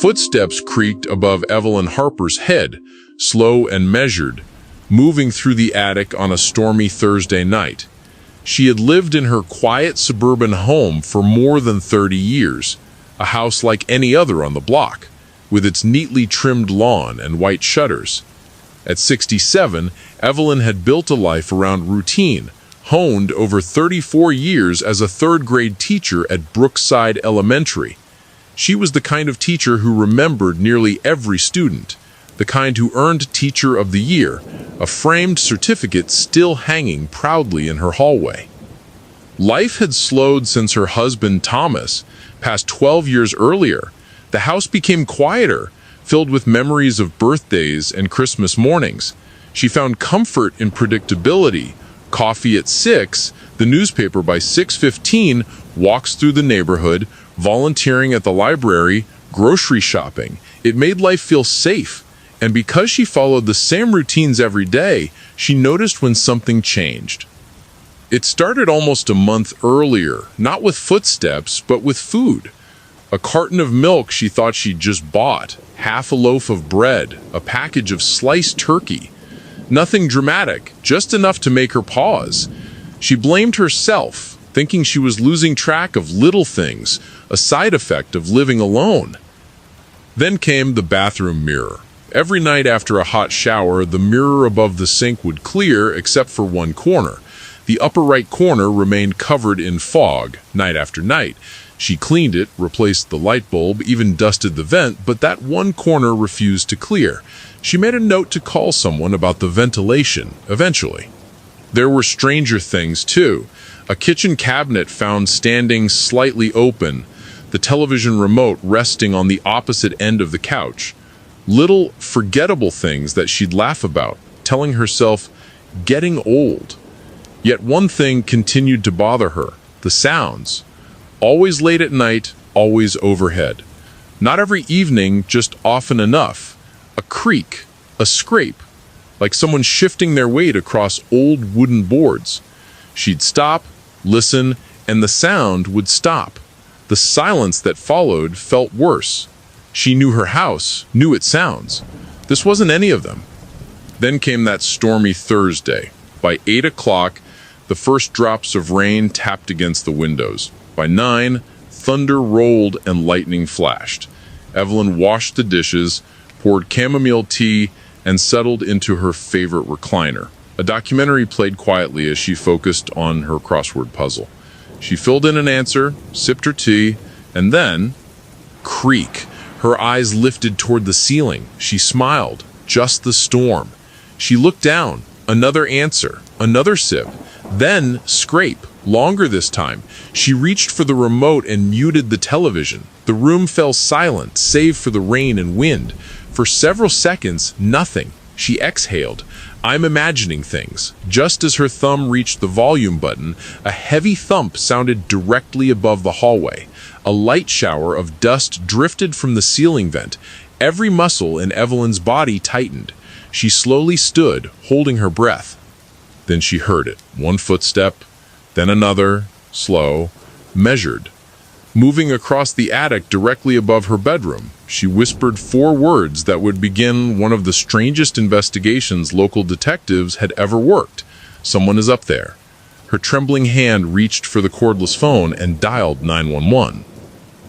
Footsteps creaked above Evelyn Harper's head, slow and measured, moving through the attic on a stormy Thursday night. She had lived in her quiet suburban home for more than 30 years, a house like any other on the block, with its neatly trimmed lawn and white shutters. At 67, Evelyn had built a life around routine, honed over 34 years as a third-grade teacher at Brookside Elementary. She was the kind of teacher who remembered nearly every student, the kind who earned Teacher of the Year, a framed certificate still hanging proudly in her hallway. Life had slowed since her husband Thomas passed 12 years earlier. The house became quieter, filled with memories of birthdays and Christmas mornings. She found comfort in predictability. Coffee at 6, the newspaper by 6:15, walks through the neighborhood, volunteering at the library, grocery shopping. It made life feel safe. And because she followed the same routines every day, she noticed when something changed. It started almost a month earlier, not with footsteps, but with food. A carton of milk she thought she'd just bought, half a loaf of bread, a package of sliced turkey. Nothing dramatic, just enough to make her pause. She blamed herself, thinking she was losing track of little things, a side effect of living alone. Then came the bathroom mirror. Every night after a hot shower, the mirror above the sink would clear except for one corner. The upper right corner remained covered in fog, night after night. She cleaned it, replaced the light bulb, even dusted the vent, but that one corner refused to clear. She made a note to call someone about the ventilation, eventually. There were stranger things, too. A kitchen cabinet found standing slightly open, the television remote resting on the opposite end of the couch. Little, forgettable things that she'd laugh about, telling herself, getting old. Yet one thing continued to bother her, the sounds. Always late at night, always overhead. Not every evening, just often enough. A creak, a scrape, like someone shifting their weight across old wooden boards. She'd stop, listen, and the sound would stop. The silence that followed felt worse. She knew her house, knew its sounds. This wasn't any of them. Then came that stormy Thursday. By 8 o'clock, the first drops of rain tapped against the windows. By 9, thunder rolled and lightning flashed. Evelyn washed the dishes, poured chamomile tea, and settled into her favorite recliner. A documentary played quietly as she focused on her crossword puzzle. She filled in an answer, sipped her tea, and then, creak. Her eyes lifted toward the ceiling. She smiled. Just the storm. She looked down. Another answer. Another sip. Then, scrape. Longer this time. She reached for the remote and muted the television. The room fell silent, save for the rain and wind. For several seconds, nothing. She exhaled. I'm imagining things. Just as her thumb reached the volume button, a heavy thump sounded directly above the hallway. A light shower of dust drifted from the ceiling vent. Every muscle in Evelyn's body tightened. She slowly stood, holding her breath. Then she heard it. One footstep, then another, slow, measured. Moving across the attic directly above her bedroom, she whispered 4 words that would begin one of the strangest investigations local detectives had ever worked. Someone is up there. Her trembling hand reached for the cordless phone and dialed 911.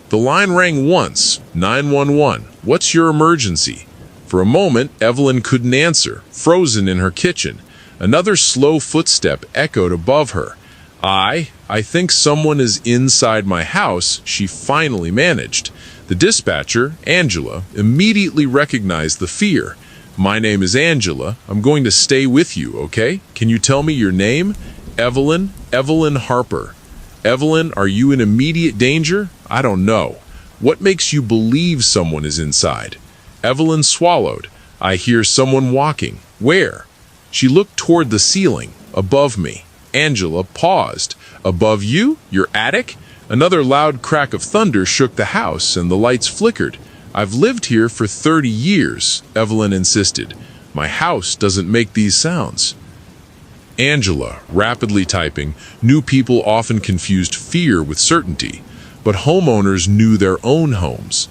The line rang once. 911. What's your emergency? For a moment, Evelyn couldn't answer, frozen in her kitchen. Another slow footstep echoed above her. I think someone is inside my house, she finally managed. The dispatcher, Angela, immediately recognized the fear. My name is Angela. I'm going to stay with you, okay? Can you tell me your name? Evelyn Harper. Evelyn, are you in immediate danger? I don't know. What makes you believe someone is inside? Evelyn swallowed. I hear someone walking. Where? She looked toward the ceiling, above me. Angela paused. Above you? Your attic? Another loud crack of thunder shook the house, and the lights flickered. I've lived here for 30 years, Evelyn insisted. My house doesn't make these sounds. Angela, rapidly typing, knew people often confused fear with certainty, but homeowners knew their own homes.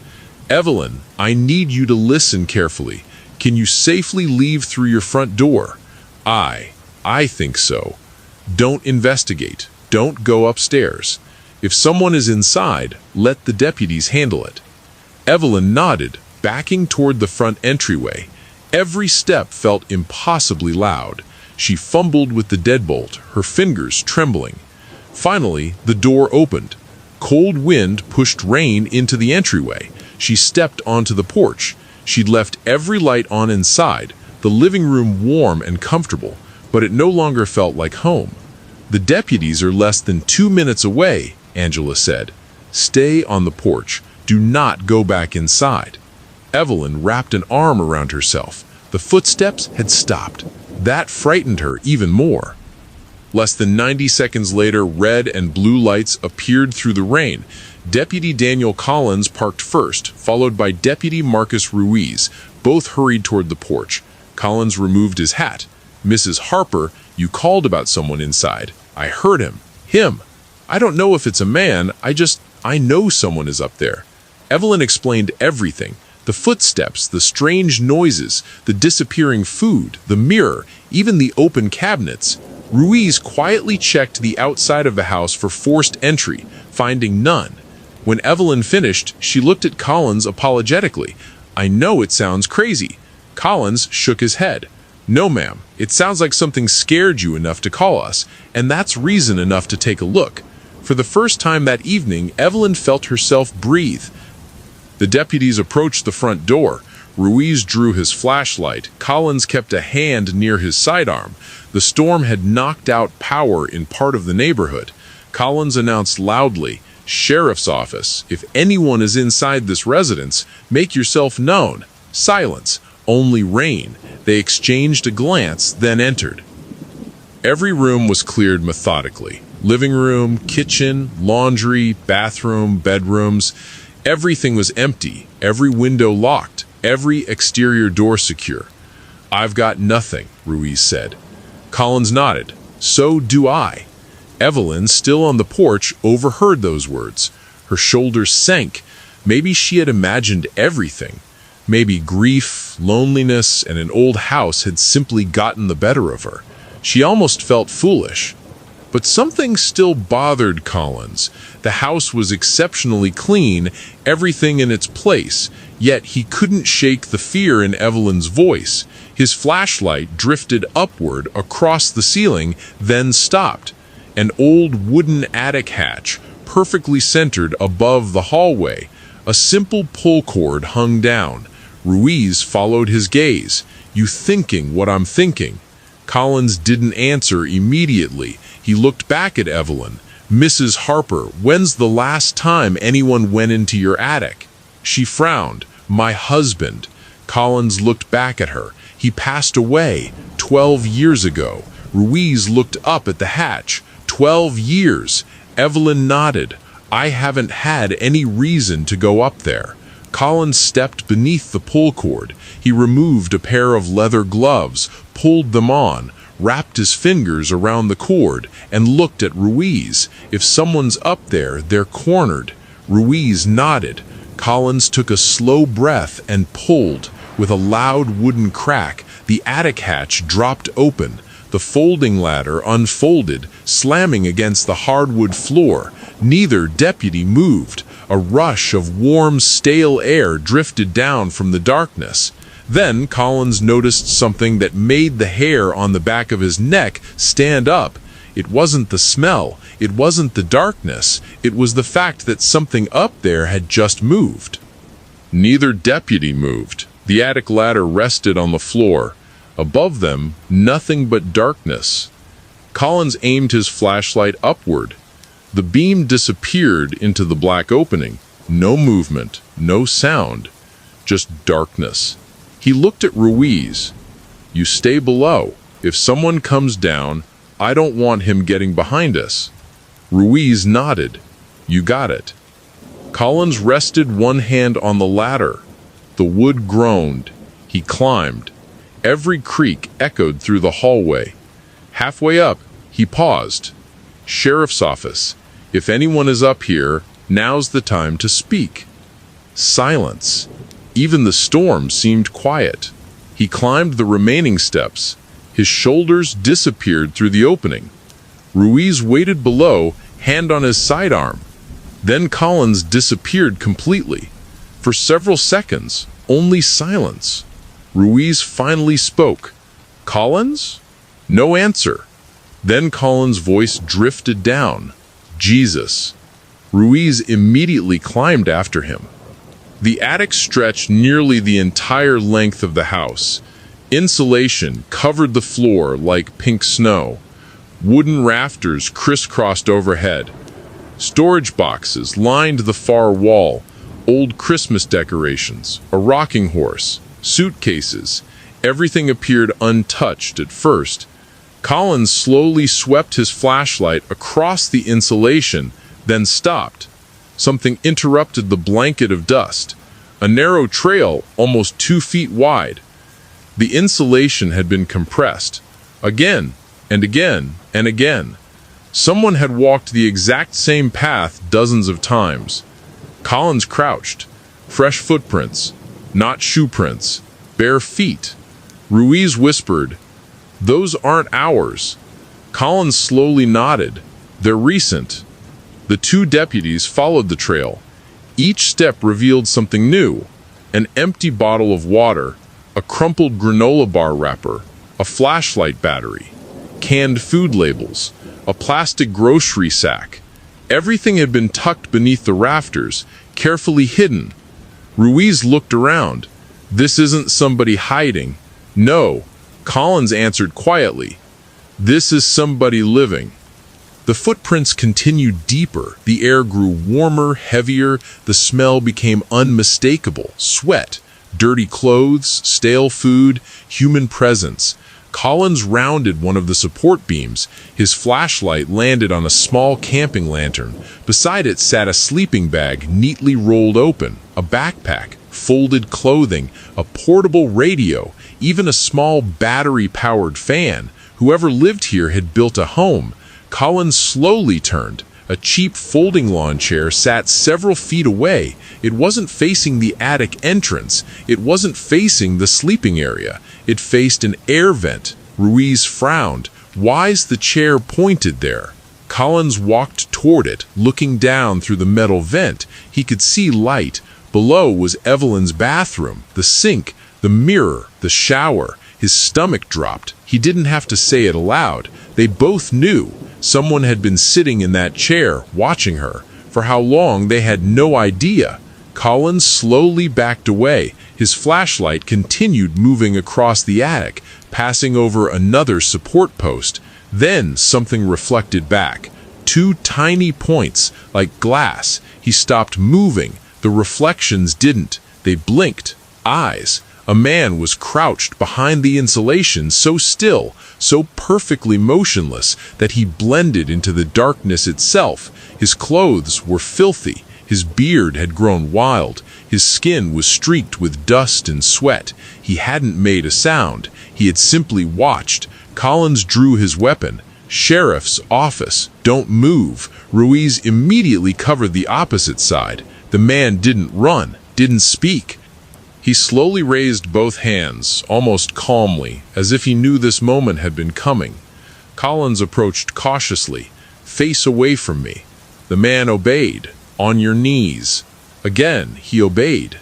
Evelyn, I need you to listen carefully. Can you safely leave through your front door? I think so. Don't investigate. Don't go upstairs. If someone is inside, let the deputies handle it. Evelyn nodded, backing toward the front entryway. Every step felt impossibly loud. She fumbled with the deadbolt, her fingers trembling. Finally, the door opened. Cold wind pushed rain into the entryway. She stepped onto the porch. She'd left every light on inside, the living room warm and comfortable, but it no longer felt like home. The deputies are less than 2 minutes away, Angela said. Stay on the porch. Do not go back inside. Evelyn wrapped an arm around herself. The footsteps had stopped. That frightened her even more. Less than 90 seconds later, red and blue lights appeared through the rain. Deputy Daniel Collins parked first, followed by Deputy Marcus Ruiz. Both hurried toward the porch. Collins removed his hat. Mrs. Harper, you called about someone inside. I heard him. Him. I don't know if it's a man. I know someone is up there. Evelyn explained everything. The footsteps, the strange noises, the disappearing food, the mirror, even the open cabinets. Ruiz quietly checked the outside of the house for forced entry, finding none. When Evelyn finished, she looked at Collins apologetically. I know it sounds crazy. Collins shook his head. No, ma'am. It sounds like something scared you enough to call us, and that's reason enough to take a look. For the first time that evening, Evelyn felt herself breathe. The deputies approached the front door. Ruiz drew his flashlight. Collins kept a hand near his sidearm. The storm had knocked out power in part of the neighborhood. Collins announced loudly, Sheriff's office. If anyone is inside this residence, make yourself known. Silence. Only rain. They exchanged a glance, then entered. Every room was cleared methodically. Living room, kitchen, laundry, bathroom, bedrooms. Everything was empty, every window locked, every exterior door secure. I've got nothing, Ruiz said. Collins nodded. So do I. Evelyn, still on the porch, overheard those words. Her shoulders sank. Maybe she had imagined everything. Maybe grief, loneliness, and an old house had simply gotten the better of her. She almost felt foolish. But something still bothered Collins. The house was exceptionally clean, everything in its place, yet he couldn't shake the fear in Evelyn's voice. His flashlight drifted upward across the ceiling, then stopped. An old wooden attic hatch, perfectly centered above the hallway. A simple pull cord hung down. Ruiz followed his gaze. You thinking what I'm thinking? Collins didn't answer immediately. He looked back at Evelyn. Mrs. Harper, when's the last time anyone went into your attic? She frowned. My husband. Collins looked back at her. He passed away 12 years ago. Ruiz looked up at the hatch. 12 years. Evelyn nodded. I haven't had any reason to go up there. Collins stepped beneath the pull cord. He removed a pair of leather gloves, pulled them on, wrapped his fingers around the cord, and looked at Ruiz. If someone's up there, they're cornered. Ruiz nodded. Collins took a slow breath and pulled. With a loud wooden crack, the attic hatch dropped open. The folding ladder unfolded, slamming against the hardwood floor. Neither deputy moved. A rush of warm, stale air drifted down from the darkness. Then Collins noticed something that made the hair on the back of his neck stand up. It wasn't the smell. It wasn't the darkness. It was the fact that something up there had just moved. Neither deputy moved. The attic ladder rested on the floor. Above them, nothing but darkness. Collins aimed his flashlight upward. The beam disappeared into the black opening. No movement, no sound, just darkness. He looked at Ruiz. You stay below. If someone comes down, I don't want him getting behind us. Ruiz nodded. You got it. Collins rested one hand on the ladder. The wood groaned. He climbed. Every creak echoed through the hallway. Halfway up, he paused. Sheriff's office. If anyone is up here, now's the time to speak. Silence. Even the storm seemed quiet. He climbed the remaining steps. His shoulders disappeared through the opening. Ruiz waited below, hand on his sidearm. Then Collins disappeared completely. For several seconds, only silence. Ruiz finally spoke. "Collins?" No answer. Then Collins' voice drifted down. "Jesus." Ruiz immediately climbed after him. The attic stretched nearly the entire length of the house. Insulation covered the floor like pink snow. Wooden rafters crisscrossed overhead. Storage boxes lined the far wall. Old Christmas decorations, a rocking horse, suitcases. Everything appeared untouched at first. Collins slowly swept his flashlight across the insulation, then stopped. Something interrupted the blanket of dust. A narrow trail, almost 2 feet wide. The insulation had been compressed. Again, and again, and again. Someone had walked the exact same path dozens of times. Collins crouched. Fresh footprints, not shoe prints, bare feet. Ruiz whispered, "Those aren't ours." Collins slowly nodded. "They're recent." The 2 deputies followed the trail. Each step revealed something new. An empty bottle of water, a crumpled granola bar wrapper, a flashlight battery, canned food labels, a plastic grocery sack. Everything had been tucked beneath the rafters, carefully hidden. Ruiz looked around. "This isn't somebody hiding." "No," Collins answered quietly. "This is somebody living." The footprints continued deeper. The air grew warmer, heavier. The smell became unmistakable. Sweat, dirty clothes, stale food, human presence. Collins rounded one of the support beams. His flashlight landed on a small camping lantern. Beside it sat a sleeping bag neatly rolled open, a backpack, folded clothing, a portable radio, even a small battery-powered fan. Whoever lived here had built a home. Collins slowly turned. A cheap folding lawn chair sat several feet away. It wasn't facing the attic entrance. It wasn't facing the sleeping area. It faced an air vent. Ruiz frowned. Why's the chair pointed there? Collins walked toward it, looking down through the metal vent. He could see light. Below was Evelyn's bathroom, the sink, the mirror, the shower. His stomach dropped. He didn't have to say it aloud. They both knew. Someone had been sitting in that chair, watching her. For how long, they had no idea. Collins slowly backed away. His flashlight continued moving across the attic, passing over another support post. Then something reflected back. 2 tiny points, like glass. He stopped moving. The reflections didn't. They blinked. Eyes. A man was crouched behind the insulation, so still, so perfectly motionless that he blended into the darkness itself. His clothes were filthy. His beard had grown wild. His skin was streaked with dust and sweat. He hadn't made a sound. He had simply watched. Collins drew his weapon. "Sheriff's office. Don't move." Ruiz immediately covered the opposite side. The man didn't run, didn't speak. He slowly raised both hands, almost calmly, as if he knew this moment had been coming. Collins approached cautiously. "Face away from me." The man obeyed. "On your knees." Again, he obeyed.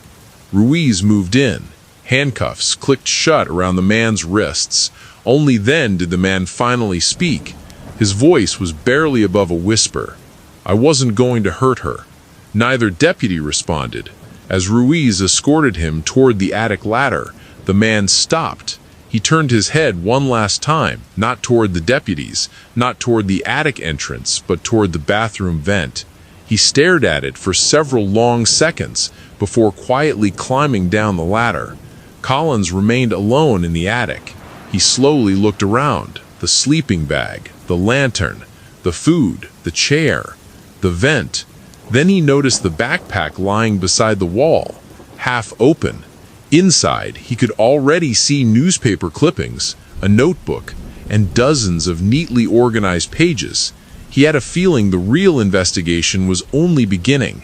Ruiz moved in. Handcuffs clicked shut around the man's wrists. Only then did the man finally speak. His voice was barely above a whisper. "I wasn't going to hurt her." Neither deputy responded. As Ruiz escorted him toward the attic ladder, the man stopped. He turned his head one last time, not toward the deputies, not toward the attic entrance, but toward the bathroom vent. He stared at it for several long seconds before quietly climbing down the ladder. Collins remained alone in the attic. He slowly looked around. The sleeping bag, the lantern, the food, the chair, the vent. Then he noticed the backpack lying beside the wall, half open. Inside, he could already see newspaper clippings, a notebook, and dozens of neatly organized pages. He had a feeling the real investigation was only beginning.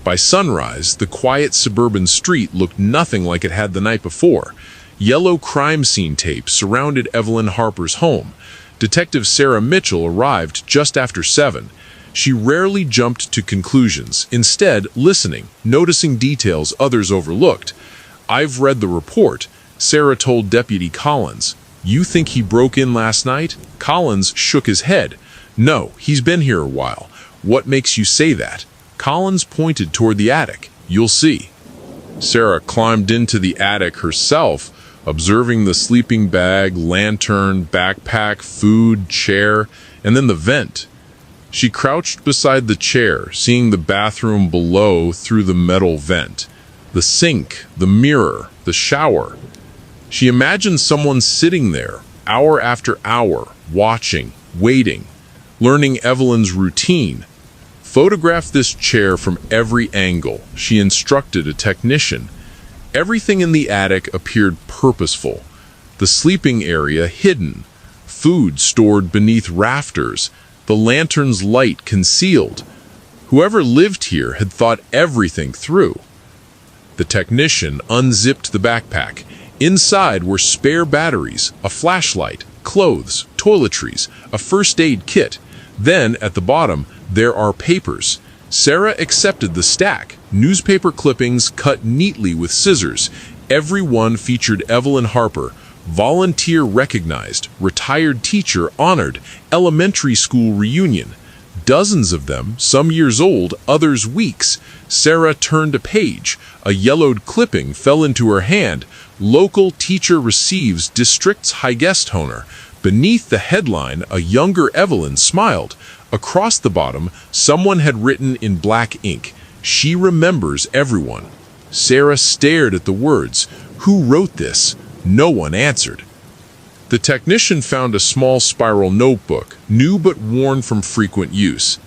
By sunrise, the quiet suburban street looked nothing like it had the night before. Yellow crime scene tape surrounded Evelyn Harper's home. Detective Sarah Mitchell arrived just after 7. She rarely jumped to conclusions, instead listening, noticing details others overlooked. "I've read the report," Sarah told Deputy Collins. "You think he broke in last night?" Collins shook his head. "No, he's been here a while." "What makes you say that?" Collins pointed toward the attic. "You'll see." Sarah climbed into the attic herself, observing the sleeping bag, lantern, backpack, food, chair, and then the vent. She crouched beside the chair, seeing the bathroom below through the metal vent, the sink, the mirror, the shower. She imagined someone sitting there, hour after hour, watching, waiting, learning Evelyn's routine. "Photograph this chair from every angle," she instructed a technician. Everything in the attic appeared purposeful. The sleeping area hidden, food stored beneath rafters, the lantern's light concealed. Whoever lived here had thought everything through. The technician unzipped the backpack. Inside were spare batteries, a flashlight, clothes, toiletries, a first aid kit. Then, at the bottom, there are papers. Sarah accepted the stack, newspaper clippings cut neatly with scissors. Every one featured Evelyn Harper, volunteer recognized, retired teacher honored, elementary school reunion. Dozens of them, some years old, others weeks. Sarah turned a page. A yellowed clipping fell into her hand. "Local teacher receives district's high guest honor." Beneath the headline, a younger Evelyn smiled. Across the bottom, someone had written in black ink, "She remembers everyone." Sarah stared at the words. Who wrote this? No one answered. The technician found a small spiral notebook, new but worn from frequent use.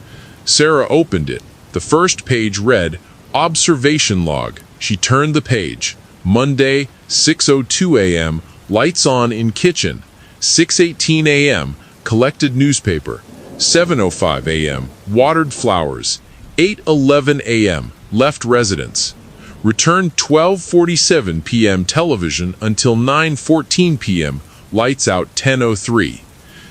Sarah opened it. The first page read, "Observation log." She turned the page. Monday, 6:02 a.m., lights on in kitchen. 6:18 a.m., collected newspaper. 7:05 a.m., watered flowers. 8:11 a.m., left residence. Returned 12:47 p.m. television until 9:14 p.m., lights out 10:03.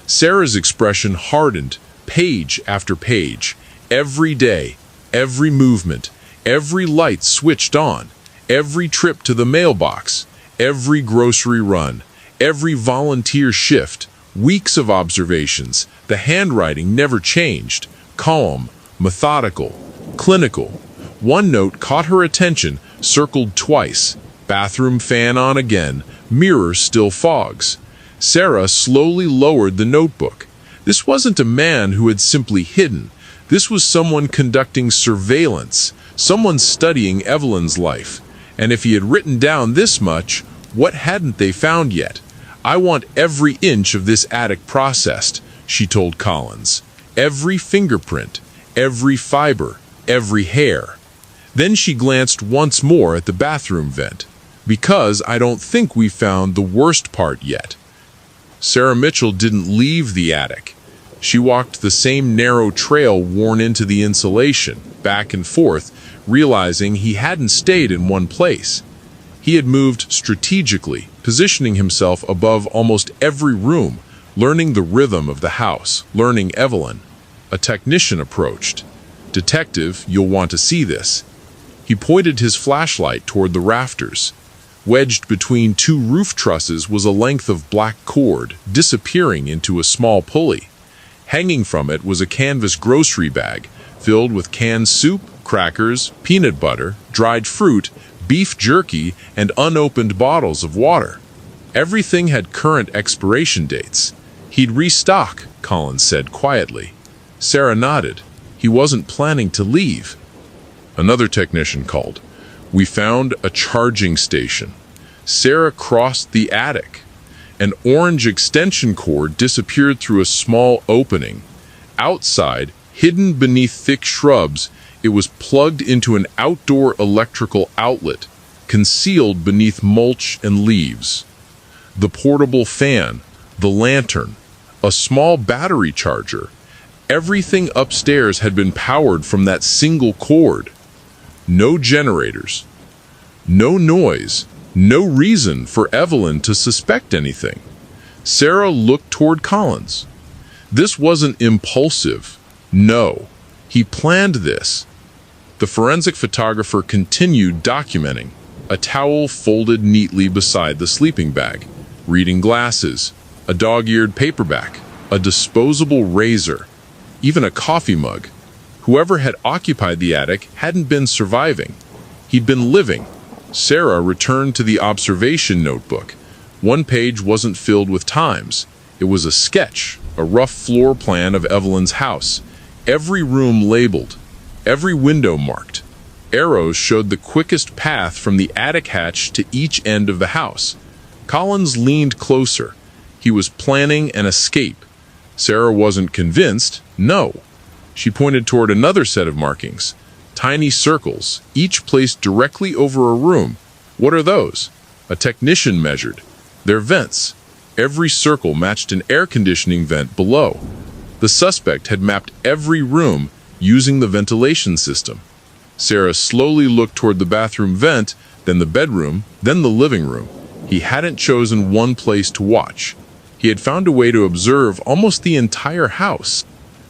Sarah's expression hardened, page after page. Every day, every movement, every light switched on, every trip to the mailbox, every grocery run, every volunteer shift, weeks of observations. The handwriting never changed, calm, methodical, clinical. One note caught her attention, circled twice. Bathroom fan on again, mirror still fogs. Sarah slowly lowered the notebook. This wasn't a man who had simply hidden. This was someone conducting surveillance, someone studying Evelyn's life. And if he had written down this much, what hadn't they found yet? "I want every inch of this attic processed," she told Collins. "Every fingerprint, every fiber, every hair." Then she glanced once more at the bathroom vent. "Because I don't think we found the worst part yet." Sarah Mitchell didn't leave the attic. She walked the same narrow trail worn into the insulation, back and forth, realizing he hadn't stayed in one place. He had moved strategically, positioning himself above almost every room, learning the rhythm of the house, learning Evelyn. A technician approached. "Detective, you'll want to see this." He pointed his flashlight toward the rafters. Wedged between two roof trusses was a length of black cord, disappearing into a small pulley. Hanging from it was a canvas grocery bag, filled with canned soup, crackers, peanut butter, dried fruit, beef jerky, and unopened bottles of water. Everything had current expiration dates. "He'd restock," Collins said quietly. Sarah nodded. He wasn't planning to leave. Another technician called. "We found a charging station." Sarah crossed the attic. An orange extension cord disappeared through a small opening. Outside, hidden beneath thick shrubs, it was plugged into an outdoor electrical outlet, concealed beneath mulch and leaves. The portable fan, the lantern, a small battery charger. Everything upstairs had been powered from that single cord. No generators. No noise. No reason for Evelyn to suspect anything. Sarah looked toward Collins. This wasn't impulsive. No, he planned this. The forensic photographer continued documenting. A towel folded neatly beside the sleeping bag, reading glasses, a dog-eared paperback, a disposable razor, even a coffee mug. Whoever had occupied the attic hadn't been surviving. He'd been living. Sarah returned to the observation notebook. One page wasn't filled with times. It was a sketch, a rough floor plan of Evelyn's house. Every room labeled, every window marked. Arrows showed the quickest path from the attic hatch to each end of the house. Collins leaned closer. He was planning an escape. Sarah wasn't convinced. No. She pointed toward another set of markings. Tiny circles, each placed directly over a room. What are those? A technician measured. They're vents. Every circle matched an air conditioning vent below. The suspect had mapped every room using the ventilation system. Sarah slowly looked toward the bathroom vent, then the bedroom, then the living room. He hadn't chosen one place to watch. He had found a way to observe almost the entire house.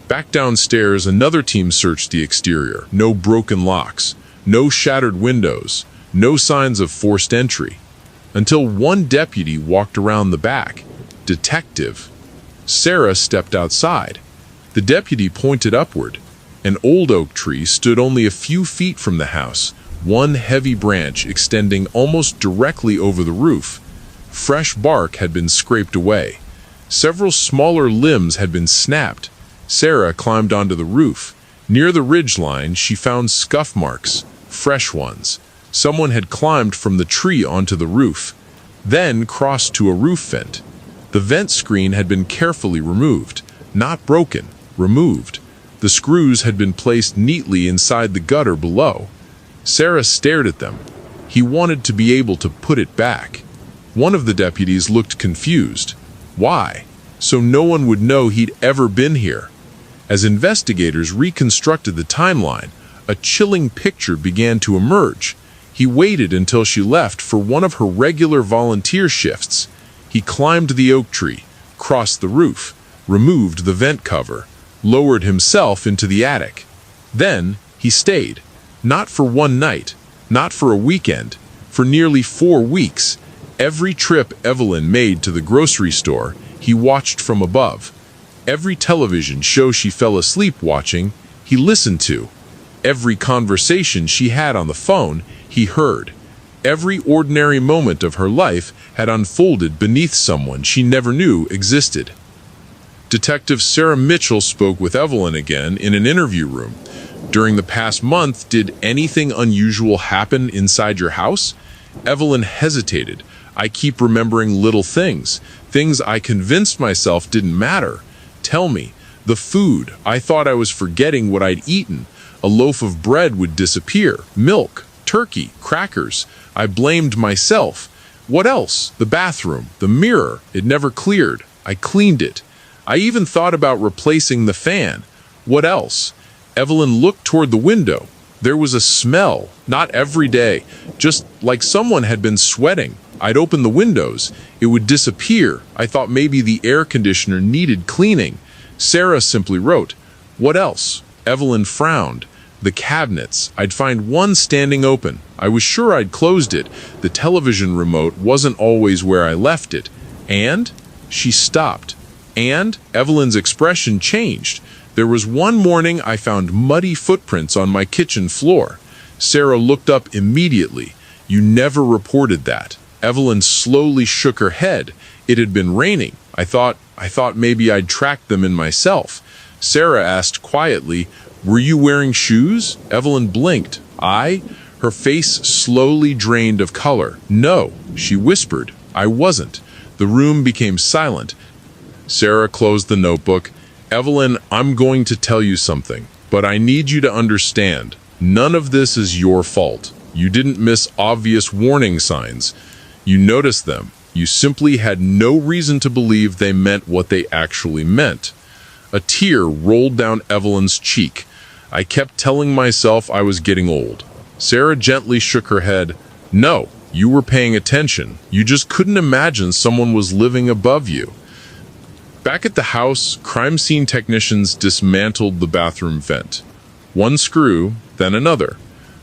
Back downstairs, another team searched the exterior. No broken locks, no shattered windows, no signs of forced entry. Until one deputy walked around the back. Detective. Sarah stepped outside. The deputy pointed upward. An old oak tree stood only a few feet from the house, one heavy branch extending almost directly over the roof. Fresh bark had been scraped away. Several smaller limbs had been snapped. Sarah climbed onto the roof. Near the ridgeline, she found scuff marks, fresh ones. Someone had climbed from the tree onto the roof, then crossed to a roof vent. The vent screen had been carefully removed, not broken, removed. The screws had been placed neatly inside the gutter below. Sarah stared at them. He wanted to be able to put it back. One of the deputies looked confused. Why? So no one would know he'd ever been here. As investigators reconstructed the timeline, a chilling picture began to emerge. He waited until she left for one of her regular volunteer shifts. He climbed the oak tree, crossed the roof, removed the vent cover, lowered himself into the attic. Then he stayed. Not for one night, not for a weekend, for nearly 4 weeks. Every trip Evelyn made to the grocery store, he watched from above. Every television show she fell asleep watching, he listened to. Every conversation she had on the phone, he heard. Every ordinary moment of her life had unfolded beneath someone she never knew existed. Detective Sarah Mitchell spoke with Evelyn again in an interview room. During the past month, did anything unusual happen inside your house? Evelyn hesitated. I keep remembering little things, things I convinced myself didn't matter. Tell me, the food, I thought I was forgetting what I'd eaten. A loaf of bread would disappear, milk, turkey, crackers. I blamed myself. What else? The bathroom, the mirror, it never cleared. I cleaned it. I even thought about replacing the fan. What else? Evelyn looked toward the window. There was a smell, not every day, just like someone had been sweating. I'd open the windows. It would disappear. I thought maybe the air conditioner needed cleaning. Sarah simply wrote, "What else?" Evelyn frowned. The cabinets. I'd find one standing open. I was sure I'd closed it. The television remote wasn't always where I left it. And? She stopped. And? Evelyn's expression changed. There was one morning I found muddy footprints on my kitchen floor. Sarah looked up immediately. You never reported that. Evelyn slowly shook her head. It had been raining. I thought maybe I'd tracked them in myself. Sarah asked quietly, "Were you wearing shoes?" Evelyn blinked. I? Her face slowly drained of color. "No," she whispered. "I wasn't." The room became silent. Sarah closed the notebook. "Evelyn, I'm going to tell you something, but I need you to understand. None of this is your fault. You didn't miss obvious warning signs. You noticed them. You simply had no reason to believe they meant what they actually meant." A tear rolled down Evelyn's cheek. I kept telling myself I was getting old. Sarah gently shook her head. No, you were paying attention. You just couldn't imagine someone was living above you. Back at the house, crime scene technicians dismantled the bathroom vent. One screw, then another.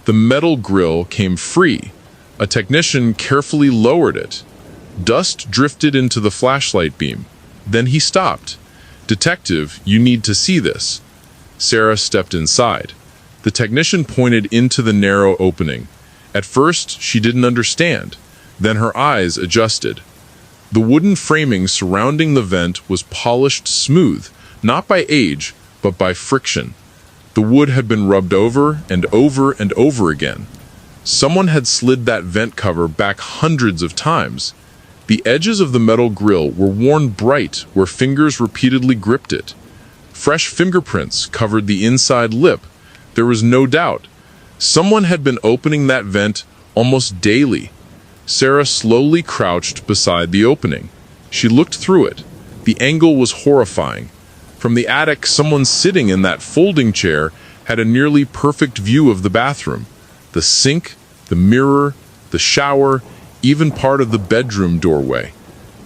The metal grill came free. A technician carefully lowered it. Dust drifted into the flashlight beam. Then he stopped. "Detective, you need to see this." Sarah stepped inside. The technician pointed into the narrow opening. At first, she didn't understand. Then her eyes adjusted. The wooden framing surrounding the vent was polished smooth, not by age, but by friction. The wood had been rubbed over and over and over again. Someone had slid that vent cover back hundreds of times. The edges of the metal grill were worn bright where fingers repeatedly gripped it. Fresh fingerprints covered the inside lip. There was no doubt. Someone had been opening that vent almost daily. Sarah slowly crouched beside the opening. She looked through it. The angle was horrifying. From the attic, someone sitting in that folding chair had a nearly perfect view of the bathroom. The sink, the mirror, the shower, even part of the bedroom doorway.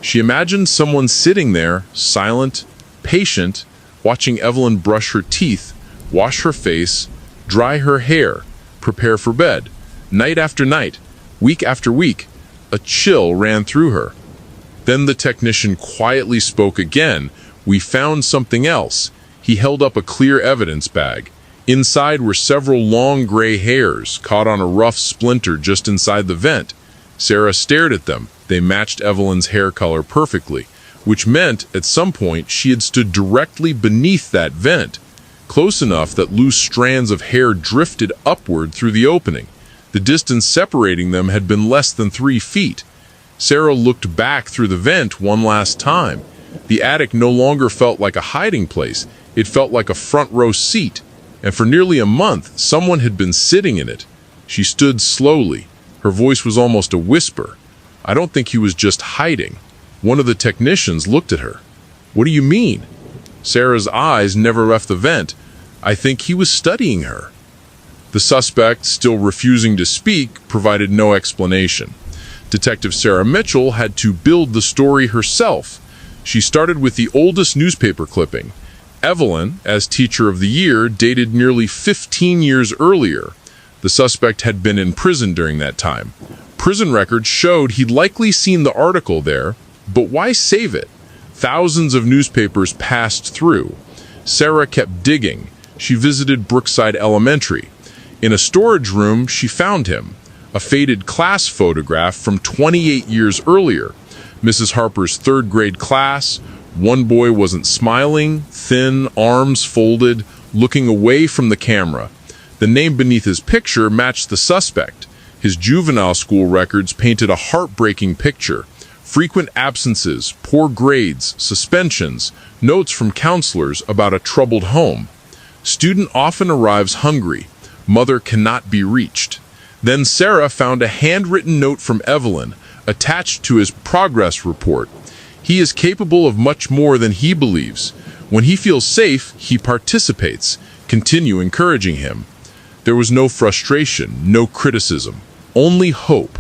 She imagined someone sitting there, silent, patient, watching Evelyn brush her teeth, wash her face, dry her hair, prepare for bed. Night after night, week after week, a chill ran through her. Then the technician quietly spoke again. "We found something else." He held up a clear evidence bag. Inside were several long gray hairs caught on a rough splinter just inside the vent. Sarah stared at them. They matched Evelyn's hair color perfectly, which meant at some point she had stood directly beneath that vent, close enough that loose strands of hair drifted upward through the opening. The distance separating them had been less than 3 feet. Sarah looked back through the vent one last time. The attic no longer felt like a hiding place. It felt like a front row seat. And for nearly a month, someone had been sitting in it. She stood slowly. Her voice was almost a whisper. "I don't think he was just hiding." One of the technicians looked at her. "What do you mean?" Sarah's eyes never left the vent. "I think he was studying her." The suspect, still refusing to speak, provided no explanation. Detective Sarah Mitchell had to build the story herself. She started with the oldest newspaper clipping. Evelyn, as Teacher of the Year, dated nearly 15 years earlier. The suspect had been in prison during that time. Prison records showed he'd likely seen the article there, but why save it? Thousands of newspapers passed through. Sarah kept digging. She visited Brookside Elementary. In a storage room, she found him. A faded class photograph from 28 years earlier. Mrs. Harper's third-grade class. One boy wasn't smiling, thin, arms folded, looking away from the camera. The name beneath his picture matched the suspect. His juvenile school records painted a heartbreaking picture. Frequent absences, poor grades, suspensions, notes from counselors about a troubled home. Student often arrives hungry. Mother cannot be reached. Then Sarah found a handwritten note from Evelyn, attached to his progress report. He is capable of much more than he believes. When he feels safe, he participates. Continue encouraging him. There was no frustration, no criticism, only hope.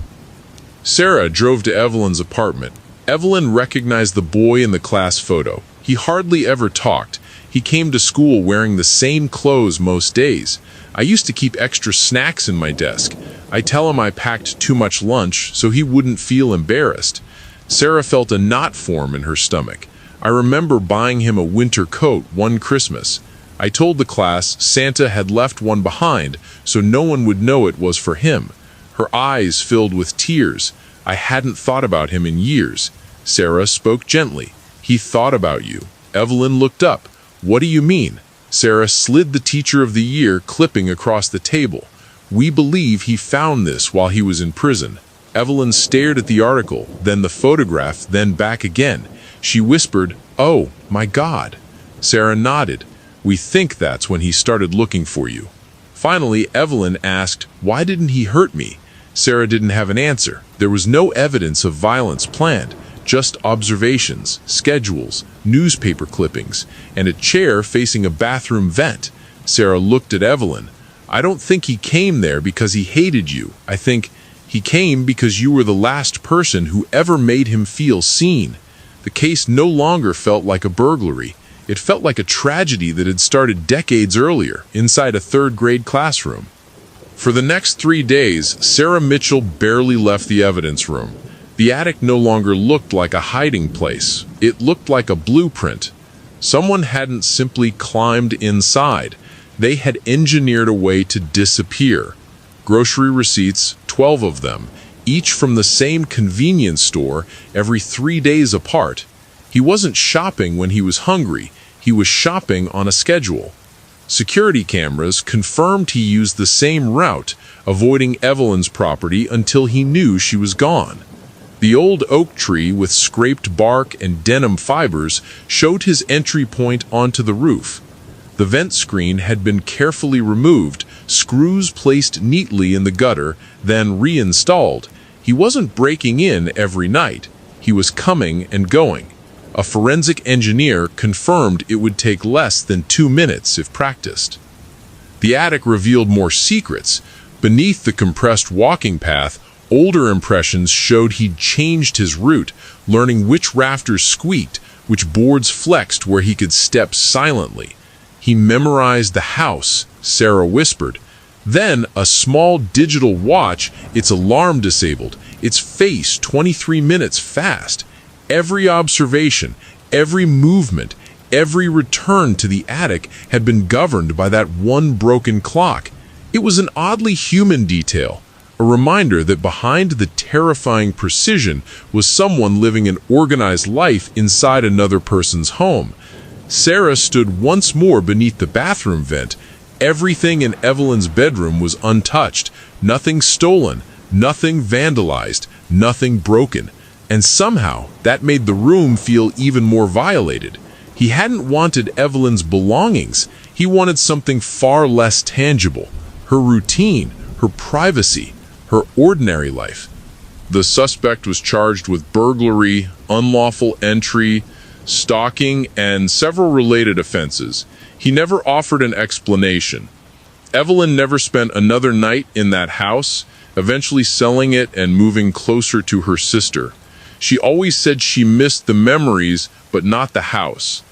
Sarah drove to Evelyn's apartment. Evelyn recognized the boy in the class photo. He hardly ever talked. He came to school wearing the same clothes most days. "I used to keep extra snacks in my desk. I tell him I packed too much lunch so he wouldn't feel embarrassed." Sarah felt a knot form in her stomach. "I remember buying him a winter coat one Christmas. I told the class Santa had left one behind so no one would know it was for him." Her eyes filled with tears. "I hadn't thought about him in years." Sarah spoke gently. "He thought about you." Evelyn looked up. "What do you mean?" Sarah slid the Teacher of the Year clipping across the table. "We believe he found this while he was in prison." Evelyn stared at the article, then the photograph, then back again. She whispered, "Oh, my God." Sarah nodded. "We think that's when he started looking for you." Finally, Evelyn asked, "Why didn't he hurt me?" Sarah didn't have an answer. There was no evidence of violence planned, just observations, schedules, newspaper clippings, and a chair facing a bathroom vent. Sarah looked at Evelyn. I don't think he came there because he hated you. I think he came because you were the last person who ever made him feel seen. The case no longer felt like a burglary. It felt like a tragedy that had started decades earlier, inside a third-grade classroom. For the next 3 days, Sarah Mitchell barely left the evidence room. The attic no longer looked like a hiding place. It looked like a blueprint. Someone hadn't simply climbed inside. They had engineered a way to disappear. Grocery receipts, 12 of them, each from the same convenience store, every 3 days apart. He wasn't shopping when he was hungry. He was shopping on a schedule. Security cameras confirmed he used the same route, avoiding Evelyn's property until he knew she was gone. The old oak tree with scraped bark and denim fibers showed his entry point onto the roof. The vent screen had been carefully removed, screws placed neatly in the gutter, then reinstalled. He wasn't breaking in every night. He was coming and going. A forensic engineer confirmed it would take less than 2 minutes if practiced. The attic revealed more secrets. Beneath the compressed walking path, older impressions showed he'd changed his route, learning which rafters squeaked, which boards flexed where he could step silently. He memorized the house, Sarah whispered. Then a small digital watch, its alarm disabled, its face 23 minutes fast. Every observation, every movement, every return to the attic had been governed by that one broken clock. It was an oddly human detail, a reminder that behind the terrifying precision was someone living an organized life inside another person's home. Sarah stood once more beneath the bathroom vent. Everything in Evelyn's bedroom was untouched, nothing stolen, nothing vandalized, nothing broken. And somehow, that made the room feel even more violated. He hadn't wanted Evelyn's belongings. He wanted something far less tangible. Her routine, her privacy, her ordinary life. The suspect was charged with burglary, unlawful entry, stalking, and several related offenses. He never offered an explanation. Evelyn never spent another night in that house, eventually selling it and moving closer to her sister. She always said she missed the memories, but not the house.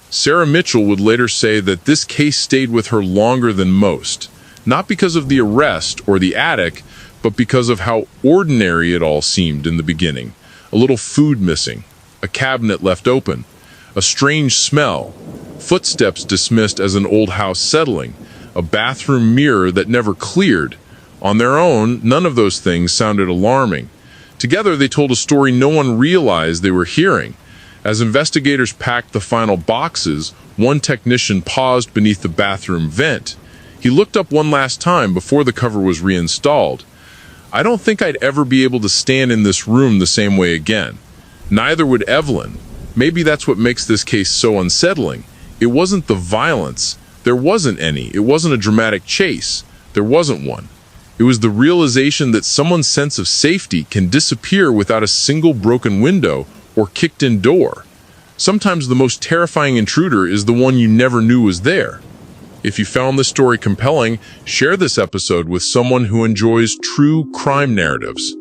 Sarah Mitchell would later say that this case stayed with her longer than most, not because of the arrest or the attic, but because of how ordinary it all seemed in the beginning. A little food missing, a cabinet left open, a strange smell, footsteps dismissed as an old house settling, a bathroom mirror that never cleared. On their own, none of those things sounded alarming. Together, they told a story no one realized they were hearing. As investigators packed the final boxes, one technician paused beneath the bathroom vent. He looked up one last time before the cover was reinstalled. I don't think I'd ever be able to stand in this room the same way again. Neither would Evelyn. Maybe that's what makes this case so unsettling. It wasn't the violence. There wasn't any. It wasn't a dramatic chase. There wasn't one. It was the realization that someone's sense of safety can disappear without a single broken window or kicked-in door. Sometimes the most terrifying intruder is the one you never knew was there. If you found this story compelling, share this episode with someone who enjoys true crime narratives.